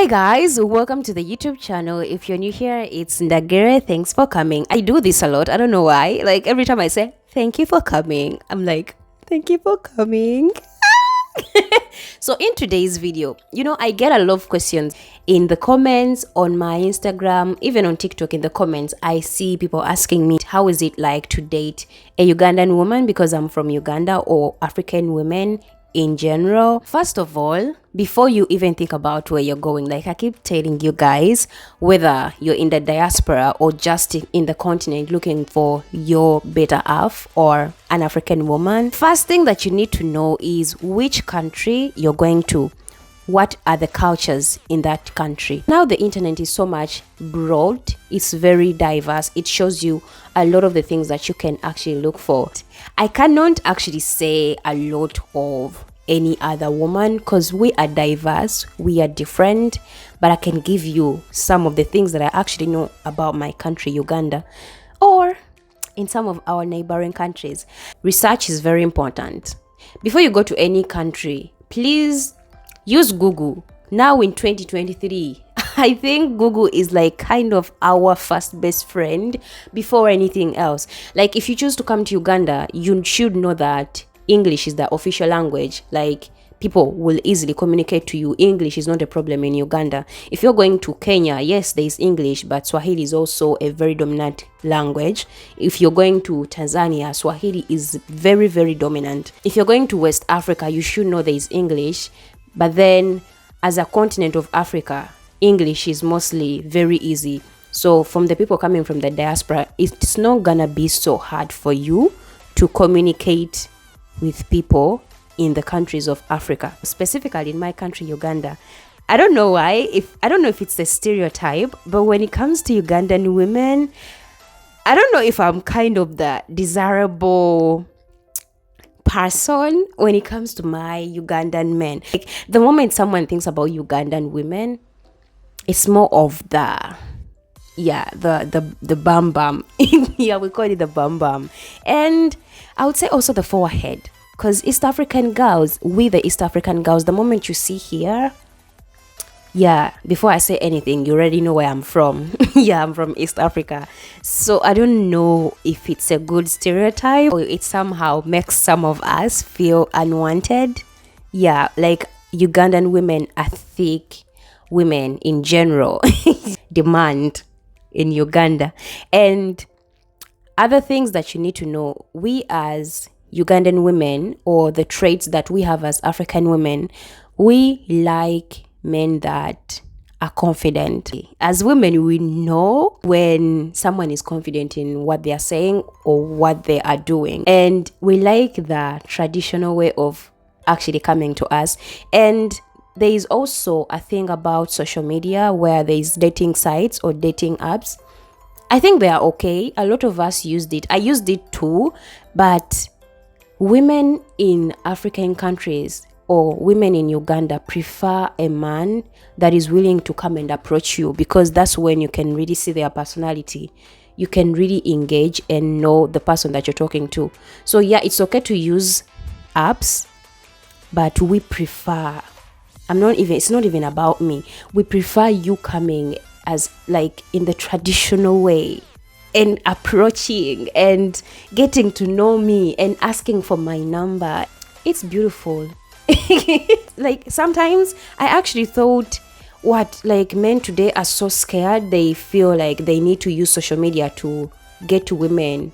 Hi guys, welcome to the YouTube channel. If you're new here, it's 𝗙𝗶𝗀𝗀𝗄. Thanks for coming. I do this a lot. I don't know why. Like every time I say thank you for coming, I'm like, thank you for coming. So in today's video, I get a lot of questions in the comments on my Instagram, even on TikTok. In the comments, I see people asking me, how is it like to date a Ugandan woman because I'm from Uganda, or African women in general? First of all, before you even think about where you're going, like I keep telling you guys, whether you're in the diaspora or just in the continent looking for your better half or an African woman, first thing that you need to know is which country you're going to. What are the cultures in that country? Now the internet is so much broad, it's very diverse. It shows you a lot of the things that you can actually look for. I cannot actually say a lot of any other woman because we are diverse, we are different, but I can give you some of the things that I actually know about my country, Uganda, or in some of our neighboring countries. Research is very important. Before you go to any country, please use Google. Now in 2023, I think Google is like kind of our first best friend before anything else. Like if you choose to come to Uganda, you should know that English is the official language. Like people will easily communicate to you. English is not a problem in Uganda. If you're going to Kenya, yes, there is English, but Swahili is also a very dominant language. If you're going to Tanzania, Swahili is very, very dominant. If you're going to West Africa, you should know there is English. But then as a continent of Africa, English is mostly very easy. So from the people coming from the diaspora, it's not gonna be so hard for you to communicate with people in the countries of Africa, specifically in my country, Uganda. I don't know why, I don't know if it's a stereotype, but when it comes to Ugandan women, I don't know if I'm kind of the desirable person when it comes to my Ugandan men. Like the moment someone thinks about Ugandan women, it's more of the bam bam. Yeah, we call it the bam bam. And I would say also the forehead, because East African girls, the East African girls, the moment you see here, before I say anything, you already know where I'm from. I'm from East Africa. So I don't know if it's a good stereotype or it somehow makes some of us feel unwanted. Like Ugandan women are thick women in general. Demand in Uganda. And other things that you need to know, we as Ugandan women, or the traits that we have as African women, we like men that are confident. As women, we know when someone is confident in what they are saying or what they are doing. And we like the traditional way of actually coming to us. And there is also a thing about social media where there is dating sites or dating apps. I think they are okay. A lot of us used it. I used it too. But women in African countries or women in Uganda prefer a man that is willing to come and approach you, because that's when you can really see their personality. You can really engage and know the person that you're talking to. So it's okay to use apps, but we prefer, it's not even about me. We prefer you coming as like in the traditional way and approaching and getting to know me and asking for my number. It's beautiful. Like sometimes I actually thought, men today are so scared. They feel like they need to use social media to get to women.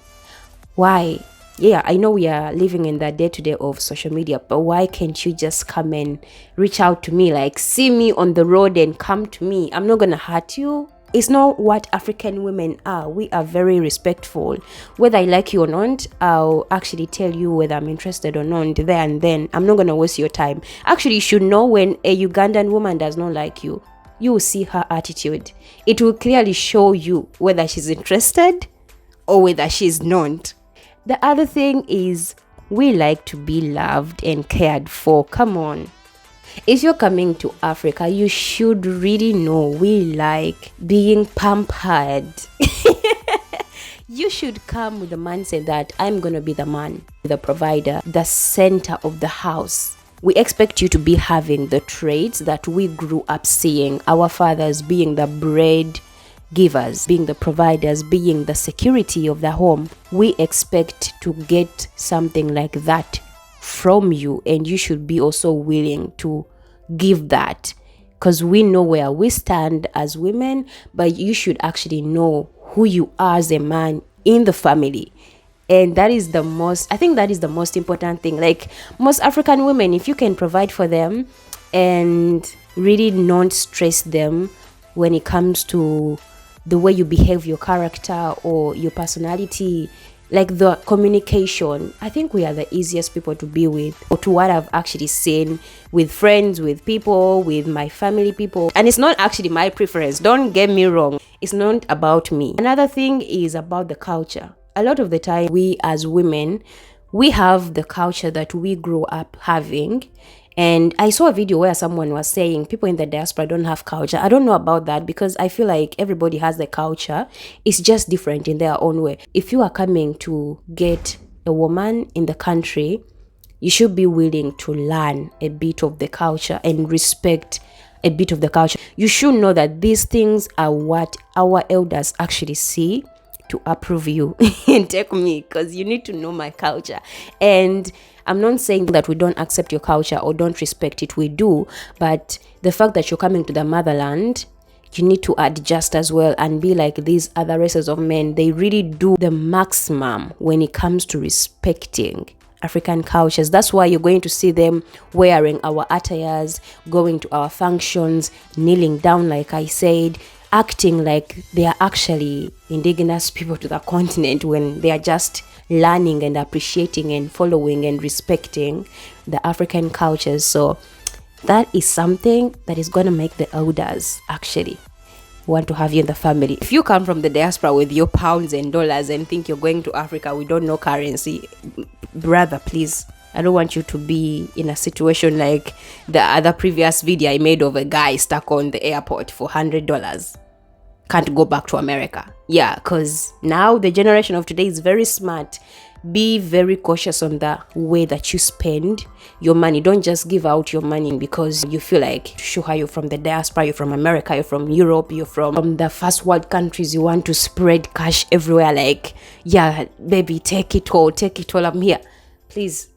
Why? I know we are living in the day-to-day of social media, but why can't you just come and reach out to me? Like see me on the road and come to me. I'm not gonna hurt you. It's not what African women are. We are very respectful. Whether I like you or not, I'll actually tell you whether I'm interested or not there and then. I'm not going to waste your time. Actually, you should know when a Ugandan woman does not like you. You will see her attitude. It will clearly show you whether she's interested or whether she's not. The other thing is we like to be loved and cared for. Come on. If you're coming to Africa, you should really know we like being pampered. You should come with the mindset that I'm going to be the man, the provider, the center of the house. We expect you to be having the traits that we grew up seeing our fathers being, the bread givers, being the providers, being the security of the home. We expect to get something like that from you, and you should be also willing to give that, because we know where we stand as women, but you should actually know who you are as a man in the family. And that is the most, I think that is the most important thing. Like most African women, if you can provide for them and really not stress them when it comes to the way you behave, your character or your personality, like the communication, I think we are the easiest people to be with, or to what I've actually seen with friends, with people, with my family people. And it's not actually my preference, don't get me wrong, it's not about me. Another thing is about the culture. A lot of the time, we as women, we have the culture that we grew up having. And I saw a video where someone was saying people in the diaspora don't have culture. I don't know about that, because I feel like everybody has the culture. It's just different in their own way. If you are coming to get a woman in the country, you should be willing to learn a bit of the culture and respect a bit of the culture. You should know that these things are what our elders actually see to approve you and take me, because you need to know my culture. And I'm not saying that we don't accept your culture or don't respect it, we do, but the fact that you're coming to the motherland, you need to adjust as well and be like these other races of men. They really do the maximum when it comes to respecting African cultures. That's why you're going to see them wearing our attires, going to our functions, kneeling down like I said, acting like they are actually indigenous people to the continent, when they are just learning and appreciating and following and respecting the African cultures. So that is something that is going to make the elders actually want to have you in the family. If you come from the diaspora with your pounds and dollars and think you're going to Africa, we don't know currency, brother, please, I don't want you to be in a situation like the other previous video I made of a guy stuck on the airport for $100. Can't go back to America. Yeah, because now the generation of today is very smart. Be very cautious on the way that you spend your money. Don't just give out your money because you feel like, sure, you're from the diaspora, you're from America, you're from Europe, you're from the first world countries, you want to spread cash everywhere. Like, yeah, baby, take it all, I'm here. Please.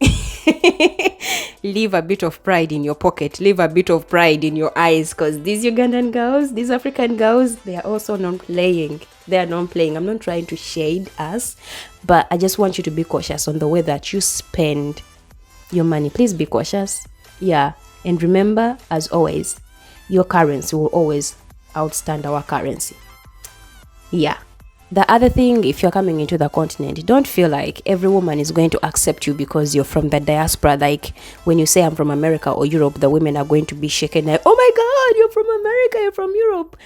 Leave a bit of pride in your pocket, leave a bit of pride in your eyes, because these Ugandan girls, these African girls, they are also non-playing. They are non-playing. I'm not trying to shade us, but I just want you to be cautious on the way that you spend your money. Please be cautious. Yeah, and remember, as always, your currency will always outstand our currency. Yeah. The other thing, if you're coming into the continent, don't feel like every woman is going to accept you because you're from the diaspora. Like when you say I'm from America or Europe, the women are going to be shaken like, oh my God, you're from America, you're from Europe.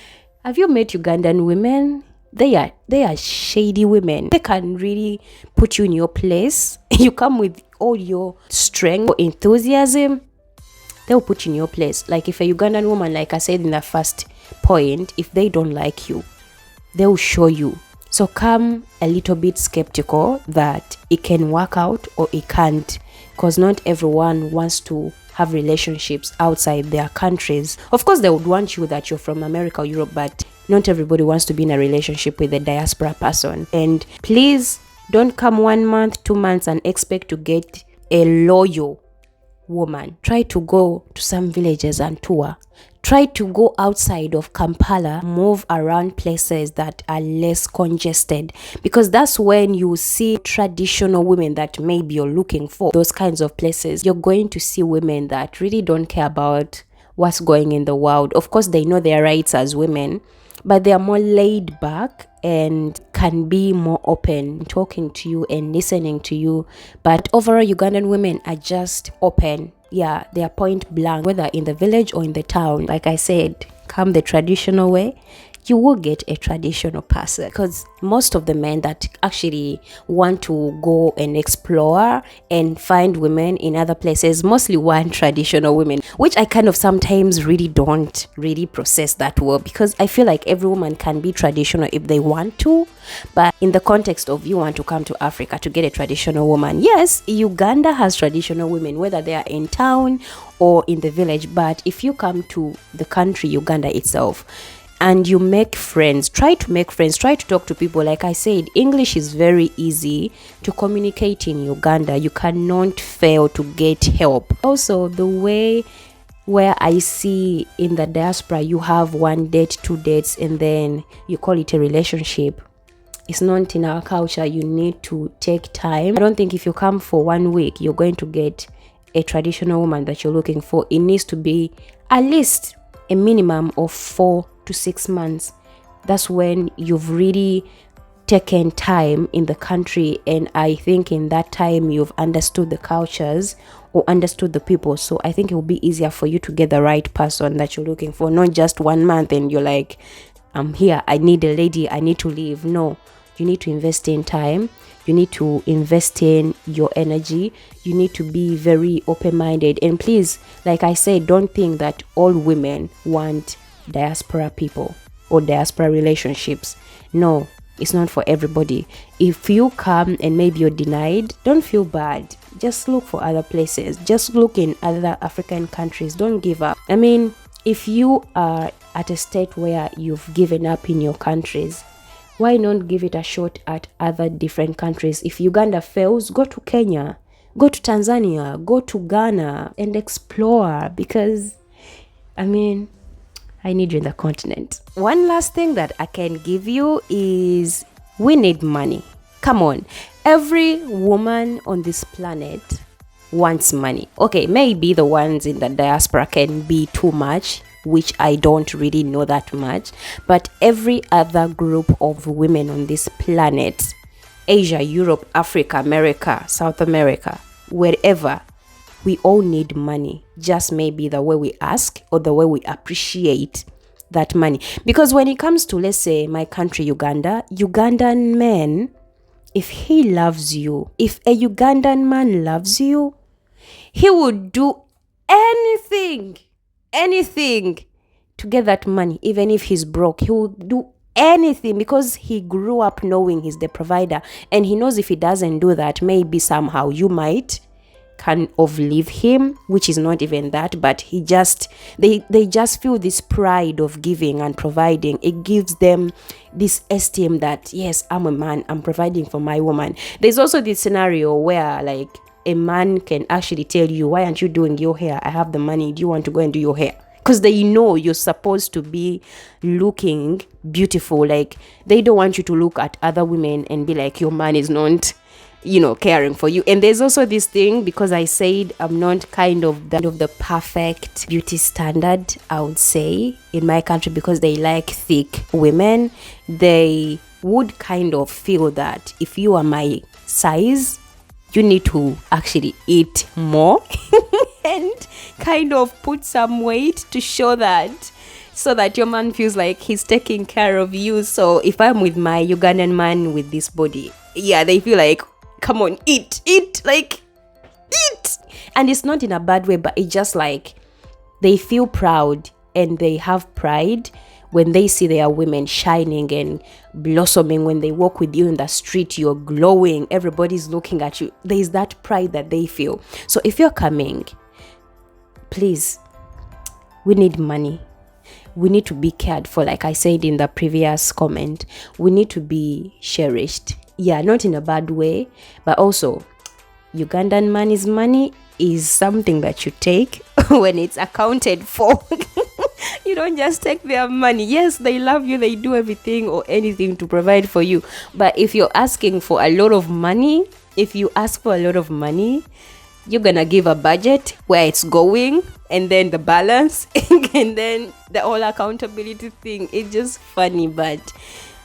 Have you met Ugandan women? They are shady women. They can really put you in your place. You come with all your strength or enthusiasm, they'll put you in your place. Like if a Ugandan woman, like I said in the first point, if they don't like you, they'll show you. So come a little bit skeptical that it can work out or it can't, because not everyone wants to have relationships outside their countries. Of course, they would want you that you're from America or Europe, but not everybody wants to be in a relationship with a diaspora person. And please don't come 1 month, 2 months and expect to get a loyal woman. Try to go to some villages and tour. Try to go outside of Kampala, move around places that are less congested, because that's when you see traditional women that maybe you're looking for. Those kinds of places, you're going to see women that really don't care about what's going in the world. Of course, they know their rights as women, but they are more laid back and can be more open, talking to you and listening to you. But overall, Ugandan women are just open. Yeah, they are point blank, whether in the village or in the town. Like I said, come the traditional way, you will get a traditional person, because most of the men that actually want to go and explore and find women in other places mostly want traditional women, which I kind of sometimes really don't really process that well, because I feel like every woman can be traditional if they want to. But in the context of you want to come to Africa to get a traditional woman, yes, Uganda has traditional women, whether they are in town or in the village. But if you come to the country Uganda itself and you make friends, try to make friends, try to talk to people. Like I said, English is very easy to communicate in Uganda. You cannot fail to get help. Also, the way where I see in the diaspora, you have 1 date, 2 dates, and then you call it a relationship. It's not in our culture. You need to take time. I don't think if you come for 1 week, you're going to get a traditional woman that you're looking for. It needs to be at least a minimum of 4 to 6 months. That's when you've really taken time in the country, and I think in that time you've understood the cultures or understood the people. So I think it will be easier for you to get the right person that you're looking for, not just 1 month and you're like, I'm here, I need a lady, I need to leave. No, you need to invest in time. You need to invest in your energy. You need to be very open-minded. And please, like I said, don't think that all women want diaspora people or diaspora relationships. No, it's not for everybody. If you come and maybe you're denied, don't feel bad. Just look for other places. Just look in other African countries. Don't give up. I mean, if you are at a state where you've given up in your countries, why not give it a shot at other different countries? If Uganda fails, go to Kenya, go to Tanzania, go to Ghana and explore, because, I mean, I need you in the continent. One last thing that I can give you is we need money. Come on. Every woman on this planet wants money. Okay, maybe the ones in the diaspora can be too much, which I don't really know that much, but every other group of women on this planet, Asia, Europe, Africa, America, South America, wherever, we all need money. Just maybe the way we ask or the way we appreciate that money. Because when it comes to, let's say, my country, Uganda, Ugandan men, if he loves you, if a Ugandan man loves you, he would do anything to get that money. Even if he's broke, he will do anything, because he grew up knowing he's the provider, and he knows if he doesn't do that, maybe somehow you might kind of leave him, which is not even that, but they just feel this pride of giving and providing. It gives them this esteem that, yes, I'm a man, I'm providing for my woman. There's also this scenario where, like, a man can actually tell you, why aren't you doing your hair? I have the money, do you want to go and do your hair? Because they know you're supposed to be looking beautiful. Like, they don't want you to look at other women and be like, your man is not, caring for you. And there's also this thing, because I said I'm not kind of the perfect beauty standard, I would say, in my country, because they like thick women. They would kind of feel that if you are my size, you need to actually eat more and kind of put some weight to show that, so that your man feels like he's taking care of you. So if I'm with my Ugandan man with this body, yeah, they feel like, come on, eat, like, eat. And it's not in a bad way, but it's just like they feel proud and they have pride when they see their women shining and blossoming. When they walk with you in the street, you're glowing, everybody's looking at you. There's that pride that they feel. So if you're coming, please, we need money. We need to be cared for. Like I said in the previous comment, we need to be cherished. Yeah, not in a bad way, but also Ugandan money is something that you take when it's accounted for. You don't just take their money. Yes, they love you, they do everything or anything to provide for you. But if you're asking for a lot of money, you're gonna give a budget where it's going, and then the balance, and then the whole accountability thing. It's just funny, but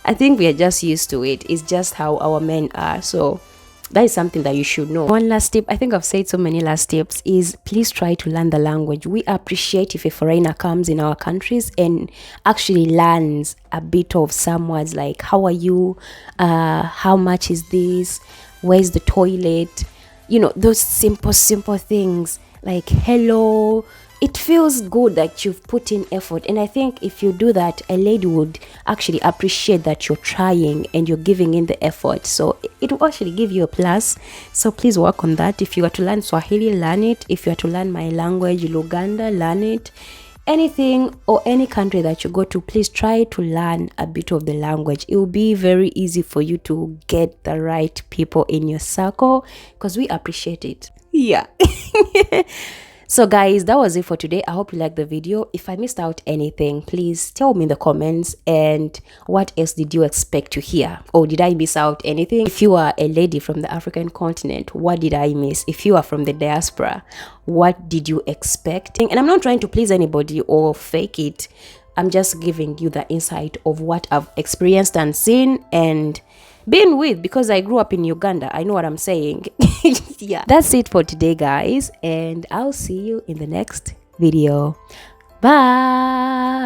I think we are just used to it. It's just how our men are. So That is something that you should know. One last tip, I think I've said so many last tips, is please try to learn the language. We appreciate if a foreigner comes in our countries and actually learns a bit of some words like how are you, how much is this, where's the toilet, you know, those simple things like hello. It feels good that you've put in effort, and I think if you do that, a lady would actually appreciate that you're trying and you're giving in the effort, so it will actually give you a plus. So please work on that. If you are to learn Swahili, learn it. If you are to learn my language, Luganda, learn it. Anything or any country that you go to, please try to learn a bit of the language. It will be very easy for you to get the right people in your circle, because we appreciate it. Yeah. So guys, that was it for today. I hope you liked the video. If I missed out anything, please tell me in the comments. And what else did you expect to hear? Or did I miss out anything? If you are a lady from the African continent, what did I miss? If you are from the diaspora, what did you expect? And I'm not trying to please anybody or fake it. I'm just giving you the insight of what I've experienced and seen and been with, because I grew up in Uganda. I know what I'm saying. Yeah, that's it for today, guys, and I'll see you in the next video. Bye.